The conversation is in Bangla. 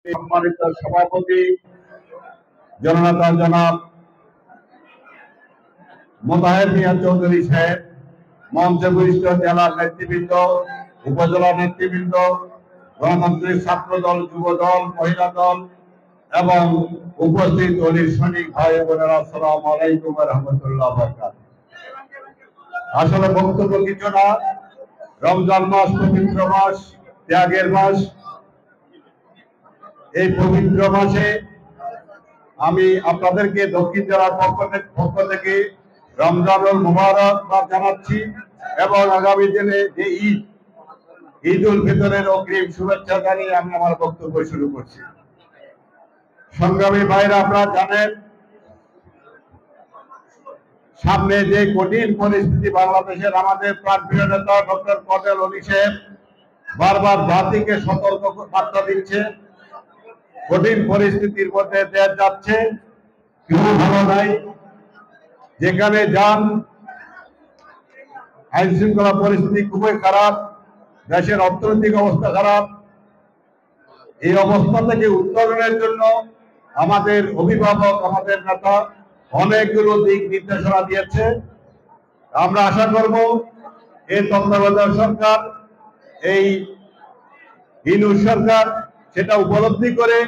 সম্মানিত সভাপতি জননেতা জনাব মোতাহের মিয়া চৌধুরী সাহেব, মঞ্চে বরিষ্ঠ জেলার নেতৃবৃন্দ, উপজেলা নেতৃবৃন্দ, গণতান্ত্রিক ছাত্র দল, যুব দল, মহিলা দল এবং উপস্থিত অলির সৈনিক ভাই বোনেরা, আসসালামু আলাইকুম ওয়া রাহমাতুল্লাহি ওয়া বারাকাতুহু। আসলে বক্তব্য কিছু না, রমজান মাস পবিত্র মাস, ত্যাগের মাস। এই পবিত্র মাসে আমি আপনাদেরকে দক্ষিণ জেলার পক্ষ থেকে রমজানুল মুবারকবাদ জানাচ্ছি এবং আগামী দিনে যে ঈদ উল ফিতরের অগ্রিম শুভেচ্ছা জানিয়ে আমি আমার বক্তব্য শুরু করছি। সংগ্রামী ভাইরা, আপনারা জানেন সামনে যে কঠিন পরিস্থিতি, বাংলাদেশের আমাদের প্রাণপ্রিয় নেতা ডক্টর কর্নেল অলি সাহেব বারবার জাতিকে সতর্ক বার্তা দিচ্ছে। কঠিন পরিস্থিতির মধ্যে দেশ যাচ্ছে, কেউ ভালো নাই। যেখানে যান আইন শৃঙ্খলা পরিস্থিতি খুবই খারাপ, দেশের অর্থনৈতিক অবস্থা খারাপ। এই অবস্থা থেকে উত্তরণের জন্য আমাদের অভিভাবক, আমাদের নেতা অনেকগুলো দিক নির্দেশনা দিয়েছে। আমরা আশা করব এই তত্ত্বাবধায়ক সরকার, এই ইউনূস সরকার সেটা উপলব্ধি করে